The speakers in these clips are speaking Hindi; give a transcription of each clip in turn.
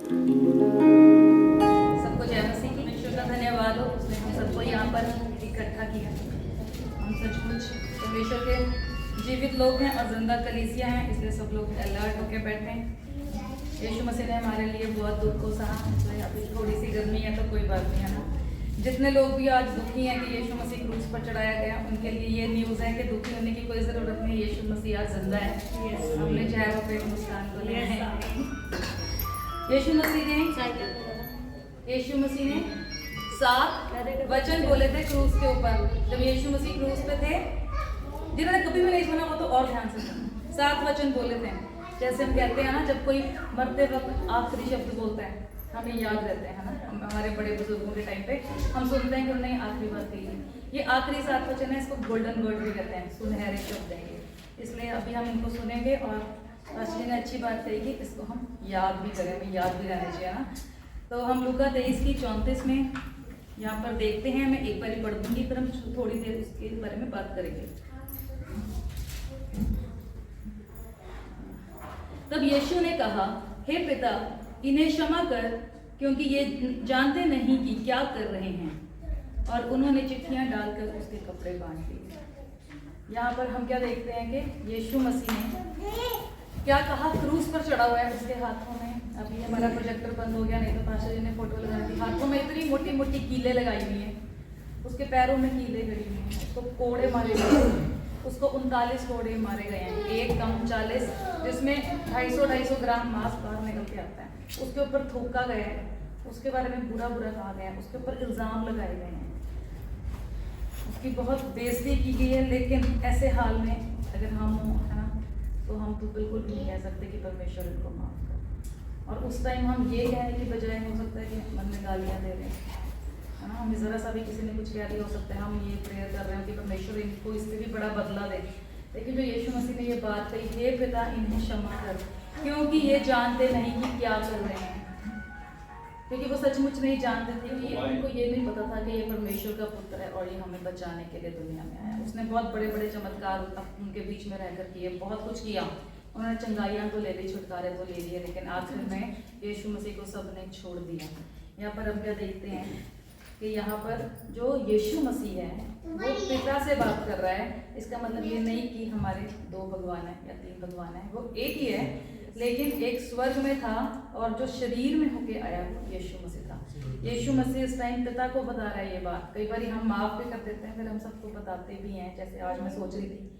सबको जय मसीह की। ईश्वर का धन्यवाद हो, उसने हम सबको यहाँ पर इकट्ठा किया। हम सचमुच परमेश्वर के जीवित लोग हैं और जिंदा कलीसिया हैं, इसलिए सब लोग अलर्ट होकर बैठे हैं। यीशु मसीह ने हमारे लिए बहुत दुख को सहा, इसलिए अभी थोड़ी सी गर्मी है तो कोई बात नहीं है ना। जितने लोग भी आज दुखी हैं कि यीशु मसीह क्रूस पर चढ़ाया गया, उनके लिए ये न्यूज़ है कि दुखी होने की कोई ज़रूरत नहीं। यीशु मसीह आज जिंदा है, अपने चेहरों पे मुस्कान को ले हैं। यीशु मसीह ने 7 वचन बोले थे क्रूस के ऊपर। जब यीशु मसीह क्रूस पे थे, जिन्होंने कभी भी नहीं सुना वो तो और ध्यान से सुना। 7 वचन बोले थे। जैसे हम कहते हैं ना, जब कोई मरते वक्त आखिरी शब्द बोलता है, हमें याद रहते हैं ना, हमारे बड़े बुजुर्गों के टाइम पे हम सुनते हैं कि उन्होंने आखिरी बात कही है। ये आखिरी 7 वचन है, इसको गोल्डन वर्ड भी कहते हैं, सुनहरे शब्द हैं ये। इसलिए अभी हम इनको सुनेंगे और पास्टर ने अच्छी बात कही कि इसको हम याद भी करें, हमें याद भी रहना चाहिए ना। तो हम लूका 23:34 में यहाँ पर देखते हैं। मैं एक बार ही पढ़ दूंगी, फिर हम थोड़ी देर उसके बारे में बात करेंगे। तब यीशु ने कहा, हे पिता, इन्हें क्षमा कर, क्योंकि ये जानते नहीं कि क्या कर रहे हैं। और उन्होंने चिट्ठियां डालकर उसके कपड़े बांध दिए। यहाँ पर हम क्या देखते हैं कि यीशु मसीह ने क्या कहा, क्रूस पर चढ़ा हुआ है, उसके हाथों में, अभी हमारा प्रोजेक्टर बंद हो गया, नहीं तो पास्टर जी ने फोटो लगा दी, हाथों में इतनी मोटी मोटी कीलें लगाई हुई हैं, उसके पैरों में कीलें गड़ी हुई हैं, उसको कोड़े मारे गए, उसको 39 कोड़े मारे गए हैं, एक कम 40, जिसमें 250 ग्राम मांस बाहर निकल के आता है। उसके ऊपर थूका गया है, उसके बारे में बुरा बुरा कहा गया है, उसके ऊपर इल्ज़ाम लगाए गए हैं, उसकी बहुत बेइज्जती की गई है। लेकिन ऐसे हाल में अगर हम हो, है ना, तो हम तो बिल्कुल भी नहीं कह सकते कि परमेश्वर इनको माफ़ कर। और उस टाइम हम ये कहने की बजाय हो सकता है कि मन में गालियाँ दे रहे हैं, है ना, हमें ज़रा सा भी किसी ने कुछ कह दिया, हो सकता है हम ये प्रेयर कर रहे हैं कि परमेश्वर इनको इससे भी बड़ा बदला दे। लेकिन जो यीशु मसीह ने ये बात कही, हे पिता, इन्हें क्षमा कर, क्योंकि ये जानते नहीं कि क्या कर रहे हैं। क्योंकि वो सचमुच नहीं जानते थे, कि उनको ये नहीं पता था कि ये परमेश्वर का पुत्र है और ये हमें बचाने के लिए दुनिया में आया। उसने बहुत बड़े बड़े चमत्कार उनके बीच में रहकर किए, बहुत कुछ किया। उन्होंने चंगाइयाँ तो ले ली, छुटकारे तो ले लिए, लेकिन आखिर में यीशु मसीह को सबने छोड़ दिया। यहाँ पर हम क्या देखते हैं कि यहाँ पर जो यीशु मसीह है वो पिता से बात कर रहा है। इसका मतलब ये नहीं कि हमारे 2 भगवान हैं या 3 भगवान हैं, वो एक ही है, लेकिन एक स्वर्ग में था और जो शरीर में होके आया वो यीशु मसीह था। यीशु मसीह इस टाइम पिता को बता रहा है ये बात। कई बार हम माफ़ भी कर देते हैं, फिर हम सबको बताते भी हैं। जैसे आज मैं सोच रही थी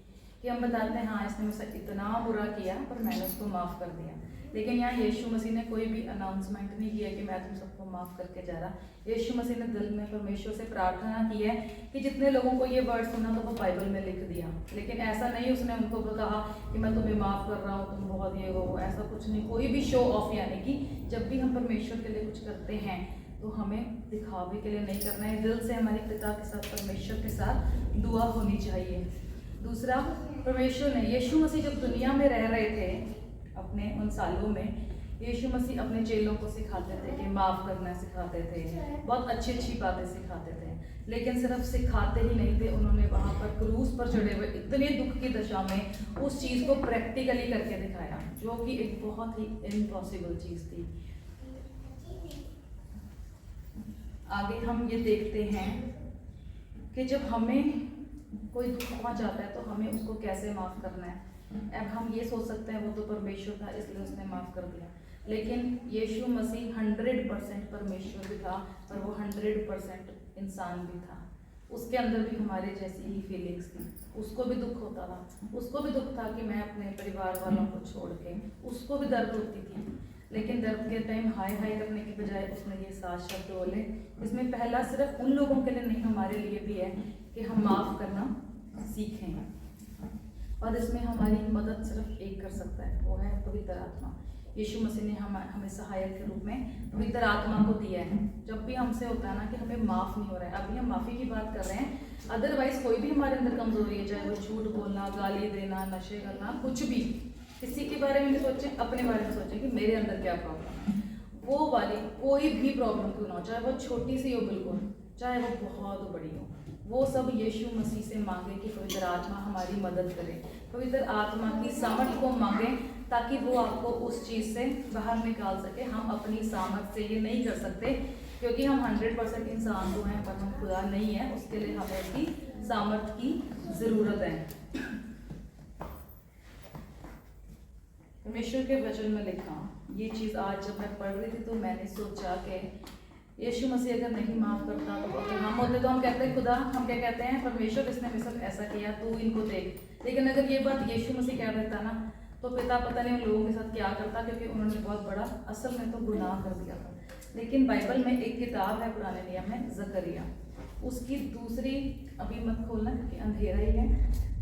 कि हम बताते हैं, हाँ, इसने मुझसे इतना बुरा किया पर मैंने उसको माफ़ कर दिया। लेकिन यहाँ यीशु मसीह ने कोई भी अनाउंसमेंट नहीं किया कि मैं तुम सबको माफ़ करके जा रहा। यीशु मसीह ने दिल में परमेश्वर से प्रार्थना की है कि जितने लोगों को ये वर्ड सुना तो वो बाइबल में लिख दिया। लेकिन ऐसा नहीं उसने उनको कहा कि मैं तुम्हें माफ़ कर रहा हूँ, तुम बहुत ये हो, ऐसा कुछ नहीं। कोई भी शो ऑफ, यानी कि जब भी हम परमेश्वर के लिए कुछ करते हैं तो हमें दिखावे के लिए नहीं करना है, दिल से हमारे पिता के साथ, परमेश्वर के साथ दुआ होनी चाहिए। दूसरा, परमेश्वर ने, यीशु मसीह जब दुनिया में रह रहे थे अपने उन सालों में, यीशु मसीह अपने चेलों को सिखाते थे कि माफ़ करना सिखाते थे, बहुत अच्छी अच्छी बातें सिखाते थे। लेकिन सिर्फ सिखाते ही नहीं थे, उन्होंने वहाँ पर क्रूस पर चढ़े हुए इतने दुख की दशा में उस चीज़ को प्रैक्टिकली करके दिखाया, जो कि एक बहुत ही इम्पॉसिबल चीज़ थी। आगे हम ये देखते हैं कि जब हमें कोई दुख पहुँच जाता है तो हमें उसको कैसे माफ़ करना है। अब हम ये सोच सकते हैं वो तो परमेश्वर था इसलिए उसने माफ़ कर दिया, लेकिन यीशु मसीह 100% परमेश्वर भी था और वो 100% इंसान भी था। उसके अंदर भी हमारे जैसी ही फीलिंग्स थी, उसको भी दुख होता था, उसको भी दुख था कि मैं अपने परिवार वालों को छोड़ के, उसको भी दर्द होती थी। लेकिन दर्द के टाइम हाय हाय करने की बजाय उसने ये 7 शब्द बोले। इसमें पहला सिर्फ उन लोगों के लिए नहीं, हमारे लिए भी है कि हम माफ़ करना सीखें। और इसमें हमारी मदद सिर्फ एक कर सकता है, वो है पवित्र आत्मा। यीशु मसीह ने हमें सहायक के रूप में पवित्र आत्मा को दिया है। जब भी हमसे होता है ना कि हमें माफ़ नहीं हो रहा है, अभी हम माफ़ी की बात कर रहे हैं, अदरवाइज कोई भी हमारे अंदर कमजोरी है, चाहे वो झूठ बोलना, गाली देना, नशे करना, कुछ भी, किसी के बारे में नहीं सोचें, अपने बारे में सोचें कि मेरे अंदर क्या प्रॉब्लम है। वो वाली कोई भी प्रॉब्लम क्यों ना हो, चाहे वो छोटी सी हो बिल्कुल, चाहे वो बहुत बड़ी हो, वो सब यीशु मसीह से मांगे कि पवित्र आत्मा हमारी मदद करे, पवित्र आत्मा की सामर्थ को मांगे ताकि वो आपको उस चीज़ से बाहर निकाल सके। हम अपनी सामर्थ्य से ये नहीं कर सकते, क्योंकि हम 100% इंसान तो हैं पर हम खुदा नहीं है। उसके लिए हमें उसकी सामर्थ्य की ज़रूरत है। परमेश्वर के वचन में लिखा ये चीज़ आज जब मैं पढ़ रही थी तो मैंने सोचा कि यीशु मसीह अगर नहीं माफ़ करता तो अगर हम होते तो हम कहते हैं खुदा, हम क्या कहते हैं, परमेश्वर इसने मेरे साथ ऐसा किया तू इनको देख। लेकिन अगर ये बात यीशु मसीह कह देता ना तो पिता पता नहीं उन लोगों के साथ क्या करता, क्योंकि उन्होंने बहुत बड़ा असल में तो गुनाह कर दिया था। लेकिन बाइबल में एक किताब है पुराने नियम में, जकरिया, उसकी दूसरी, अभी मत खोलना क्योंकि अंधेरा ही है,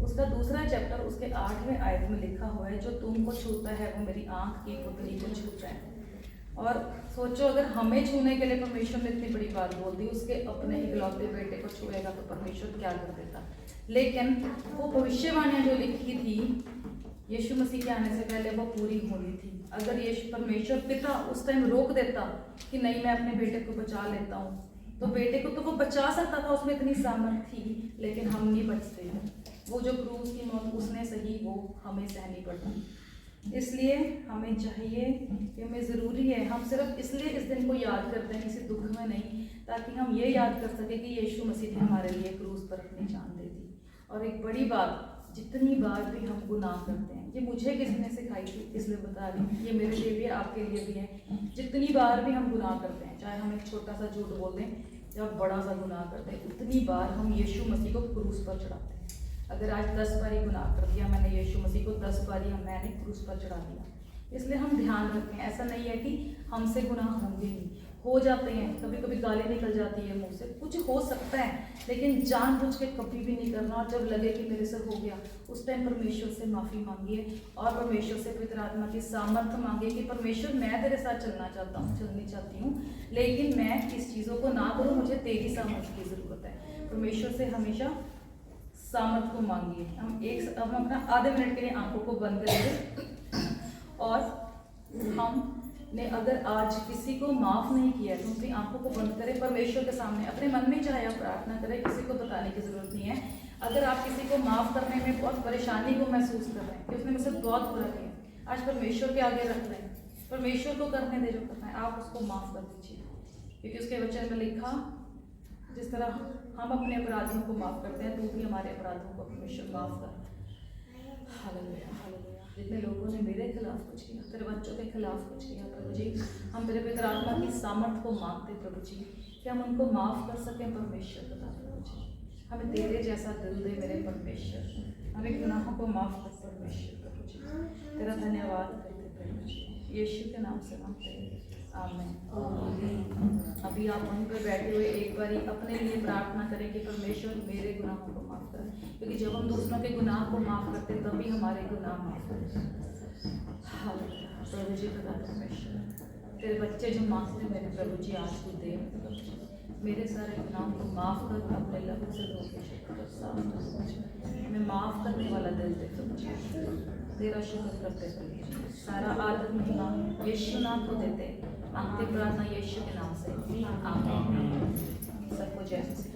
उसका दूसरा चैप्टर उसके 8वें आयत में लिखा हुआ है, जो तुमको छूता है वो मेरी आँख की पुतली को छूता है। और सोचो अगर हमें छूने के लिए परमेश्वर ने इतनी बड़ी बात बोल दी, उसके अपने इकलौते बेटे को छुएगा तो परमेश्वर क्या कर देता। लेकिन वो भविष्यवाणियाँ जो लिखी थी यीशु मसीह के आने से पहले वो पूरी होनी थी। अगर यीशु परमेश्वर पिता उस टाइम रोक देता कि नहीं मैं अपने बेटे को बचा लेता हूँ, तो बेटे को तो वो बचा सकता था, उसमें इतनी सामर्थ्य थी, लेकिन हम नहीं बचते। वो जो क्रूस की मौत उसने सही, वो हमें सहनी पड़ती। इसलिए हमें चाहिए कि हमें ज़रूरी है, हम सिर्फ इसलिए इस दिन को याद करते हैं किसी दुख में नहीं, ताकि हम ये याद कर सकें कि यीशु मसीह ने हमारे लिए क्रूस पर अपनी जान दे दी। और एक बड़ी बात, जितनी बार भी हम गुनाह करते हैं, ये मुझे किसी ने सिखाई थी इसलिए बता रही हूँ, ये मेरे लिए भी है, आपके लिए भी है। जितनी बार भी हम गुनाह करते हैं, चाहे हम एक छोटा सा झूठ बोल दें या बड़ा सा गुनाह करते हैं, उतनी बार हम यीशु मसीह को क्रूस पर चढ़ाते हैं। अगर आज 10 बारी गुनाह कर दिया मैंने, यीशु मसीह को 10 बारी मैंने क्रूस पर चढ़ा दिया। इसलिए हम ध्यान रखें, ऐसा नहीं है कि हमसे गुनाह होंगे नहीं, हो जाते हैं, कभी कभी गाली निकल जाती है मुंह से, कुछ हो सकता है, लेकिन जानबूझ के कभी भी नहीं करना। और जब लगे कि मेरे से हो गया, उस टाइम परमेश्वर से माफ़ी मांगिए और परमेश्वर से पवित्र आत्मा की सामर्थ्य मांगिए कि परमेश्वर मैं तेरे साथ चलना चाहता हूँ, चलनी चाहती हूँ, लेकिन मैं इस चीज़ों को ना करूँ, मुझे तेरी सामर्थ्य की ज़रूरत है। परमेश्वर से हमेशा सामर्थ्य को मांगिए। हम अपना आधे मिनट के लिए आंखों को बंद करेंगे और हमने अगर आज किसी को माफ़ नहीं किया तो अपनी आंखों को बंद करें, परमेश्वर के सामने अपने मन में चाहे आप प्रार्थना करें, किसी को बताने की ज़रूरत नहीं है। अगर आप किसी को माफ़ करने में बहुत परेशानी को महसूस कर रहे हैं कि उसने मुझसे बहुत बुरा किया, आज परमेश्वर के आगे रख रहे हैं, परमेश्वर को करने दे जो करना है, आप उसको माफ़ कर दीजिए, क्योंकि उसके वचन में लिखा जिस तरह हम अपने अपराधियों को माफ़ करते हैं, तो भी हमारे अपराधों को परमेश्वर माफ़ कर। Hallelujah, hallelujah. जितने लोगों ने मेरे खिलाफ कुछ किया, तेरे बच्चों के खिलाफ कुछ किया, प्रभु जी, हम तेरे पवित्र आत्मा की सामर्थ्य को मांगते प्रभु जी कि हम उनको माफ़ कर सकें। परमेश्वर बता प्रभु जी, हमें तेरे जैसा दिल दे मेरे परमेश्वर, हमें गुनाहों को माफ़ कर परमेश्वर। प्रभु जी तेरा धन्यवाद करते प्रभु जी, यीशु के नाम से मांगते हैं, आमीन। अभी आप वहीं पर बैठे हुए एक बारी अपने लिए प्रार्थना करें कि परमेश्वर मेरे गुनाहों को माफ़ करें, क्योंकि जब हम दूसरों के गुनाह को माफ़ करते तभी हमारे गुनाह माफ़ करते। हालेलुया, प्रभु जी खुदा परमेश्वर, तेरे बच्चे जो मांगते मेरे प्रभु जी आज तू दे, मेरे सारे गुनाहों को माफ़ कर, अपने लहू से धो के मैं माफ़ करने वाला दिल दे प्रभु जी, तेरा शुक्र करते प्रभु जी, सारा आदर महिमा यीशु नाम को देते, मांगते प्रार्थना यीशु के नाम से, आमीन। सबको जय मसीह।